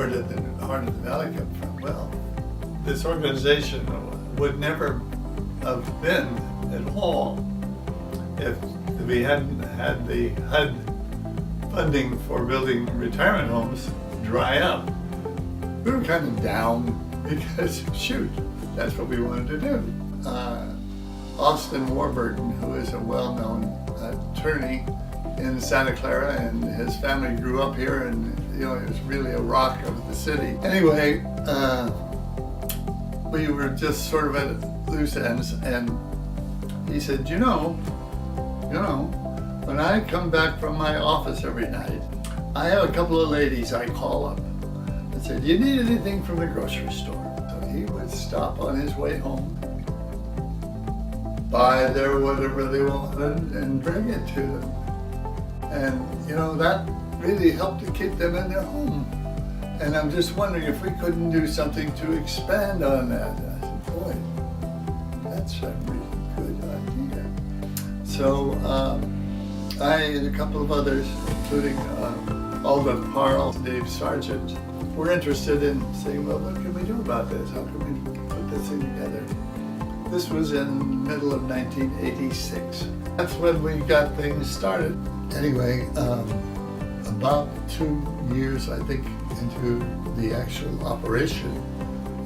where did the Heart of the Valley come from? Well, this organization would never have been at all if we hadn't had the HUD funding for building retirement homes dry up. We were kind of down because, shoot, that's what we wanted to do. Austin Warburton, who is a well-known attorney in Santa Clara, and his family grew up here, and he was really a rock of the city. Anyway, we were just sort of at loose ends, and he said, you know, when I come back from my office every night, I have a couple of ladies I call up and say, do you need anything from the grocery store? So he would stop on his way home, buy their whatever they wanted, and bring it to them. And that really helped to keep them in their home. And I'm just wondering if we couldn't do something to expand on that. I said, boy, that's a really good idea. So I and a couple of others, including Alda Parles, Dave Sargent, were interested in saying, well, what can we do about this? How can we put this thing together? This was in the middle of 1986. That's when we got things started. Anyway, about 2 years, I think, into the actual operation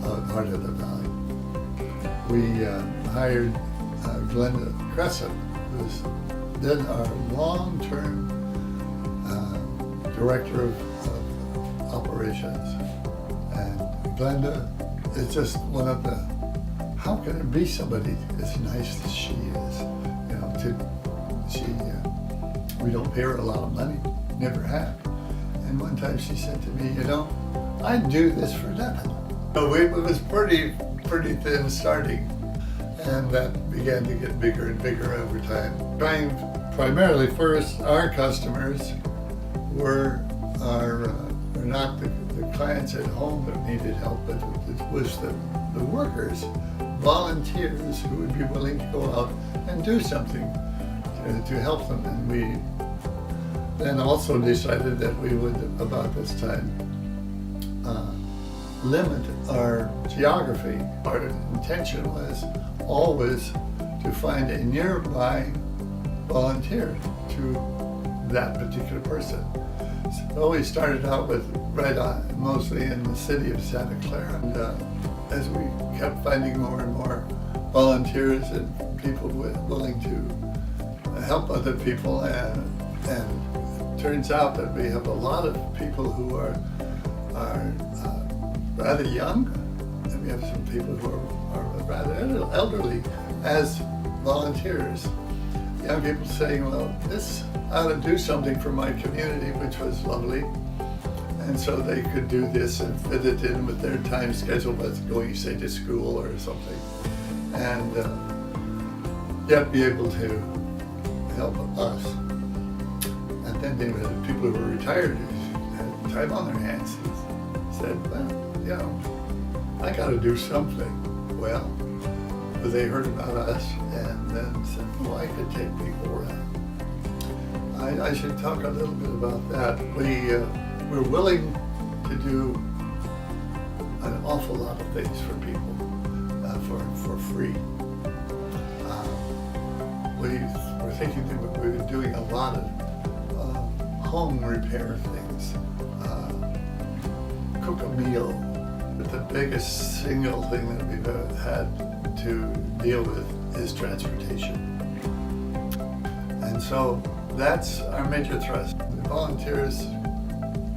of Heart of the Valley, we hired Glenda Crescent, who's then our long-term director of operations. And Glenda is just one of the, how can there be somebody as nice as she is? We don't pay her a lot of money, never have. And one time she said to me, I'd do this for nothing. So it was pretty thin starting, and that began to get bigger and bigger over time. Primarily first, our customers were not the clients at home that needed help, but it was the workers, volunteers who would be willing to go out and do something to help them. And we then also decided that we would, about this time, limit our geography. Our intention was always to find a nearby volunteer to that particular person. So we started out with mostly in the city of Santa Clara, and as we kept finding more and more volunteers and people willing to help other people, and it turns out that we have a lot of people who are rather young, and we have some people who are rather elderly as volunteers. Young people saying, well, this ought to do something for my community, which was lovely. And so they could do this and fit it in with their time schedule, with going, say, to school or something, and yet be able to help us. And then there were people who were retired who had time on their hands and said, well, I got to do something. Well, they heard about us and then said, well, I could take people around. I should talk a little bit about that. We're willing to do an awful lot of things for people for free. We're thinking that we're doing a lot of home repair things, cook a meal. But the biggest single thing that we've had to deal with is transportation. And so that's our major thrust. The volunteers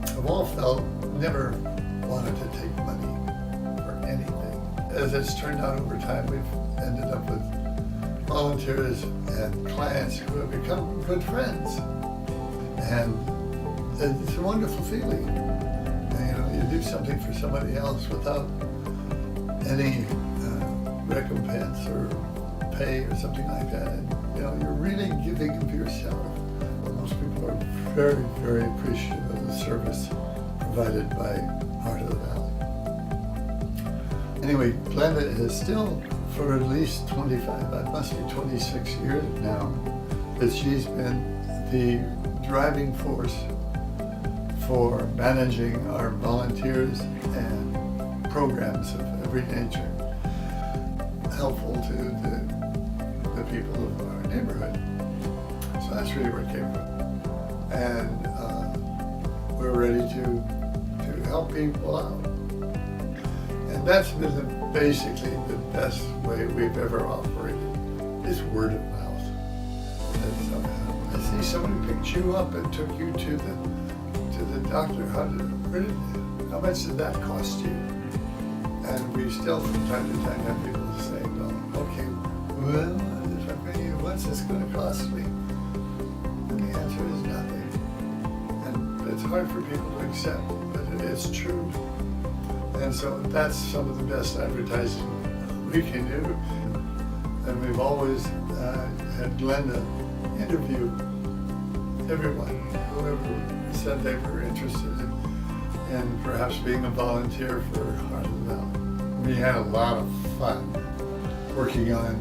have all felt never wanted to take money for anything. As it's turned out over time, we've ended up with volunteers and clients who have become good friends. And it's a wonderful feeling. You do something for somebody else without any recompense or pay or something like that. And you're really giving of yourself. Most people are very, very appreciative of the service provided by Heart of the Valley. Anyway, Glenda is still, for at least 26 years now, that she's been the driving force for managing our volunteers and programs of every nature, helpful to the people of our neighborhood. So that's really where it came from. And we're ready to help people out. And that's been basically the best way we've ever operated, is word of mouth. I see somebody picked you up and took you to the doctor. How much did that cost you? And we still from time to time have people say, well, okay, well, if I pay you, what's this going to cost me? And the answer is nothing. And it's hard for people to accept, but it is true. And so that's some of the best advertising we can do. And we've always had Glenda interview everyone, whoever said they were interested in perhaps being a volunteer for Heart.of.Valley. We had a lot of fun working on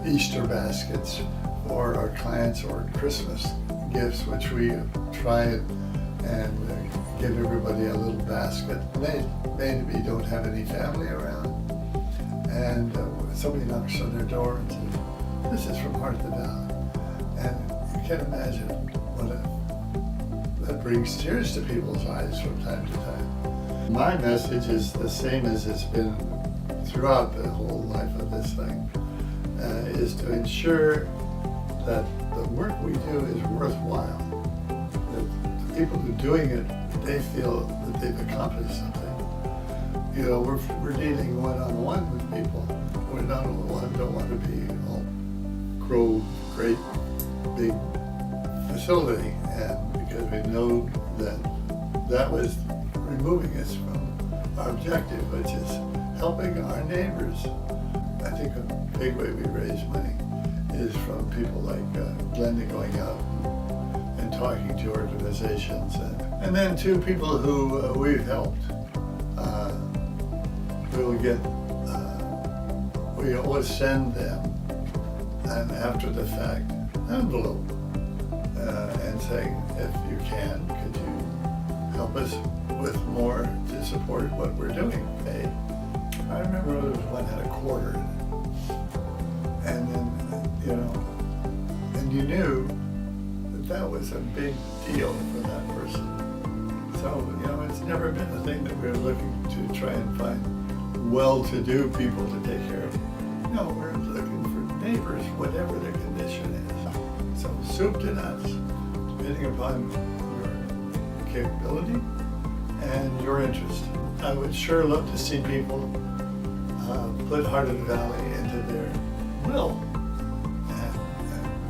Easter baskets for our clients, or Christmas gifts, which we try and give everybody a little basket. They maybe don't have any family around, and somebody knocks on their door and says, "This is from Heart.of.Valley." And you can't imagine that brings tears to people's eyes from time to time. My message is the same as it's been throughout the whole life of this thing, is to ensure that the work we do is worthwhile. That the people who are doing it, they feel that they've accomplished something. You know, we're dealing one-on-one with people. We don't want to be all great big facility, and because we know that was removing us from our objective, which is helping our neighbors. I think a big way we raise money is from people like Glenda going out and talking to organizations, and then to people who we've helped. We always send them an after the fact envelope and saying, if you can, could you help us with more to support what we're doing? I remember there was one had a quarter in it. And then, and you knew that was a big deal for that person. So, it's never been a thing that we were looking to try and find well-to-do people to take care of. No, we're looking for neighbors, whatever their condition is. So soup to nuts, depending upon your capability and your interest. I would sure love to see people put Heart.of.Valley into their will and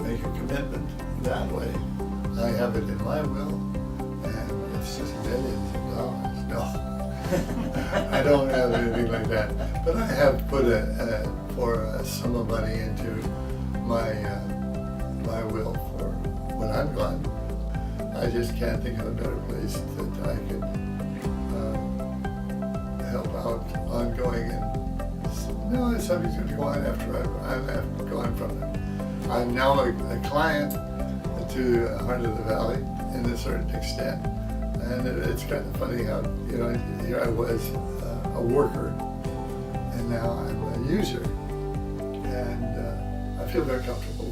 make a commitment that way. I have it in my will, and it's just millions of dollars. No. I don't have anything like that, but I have put a sum of money into my will for when I'm gone. I just can't think of a better place that I could help out ongoing. And if something's going to go on after I've gone from it. I'm now a client to Heart.of.Valley in a certain extent. And it's kind of funny how, here I was a worker, and now I'm a user. And I feel very comfortable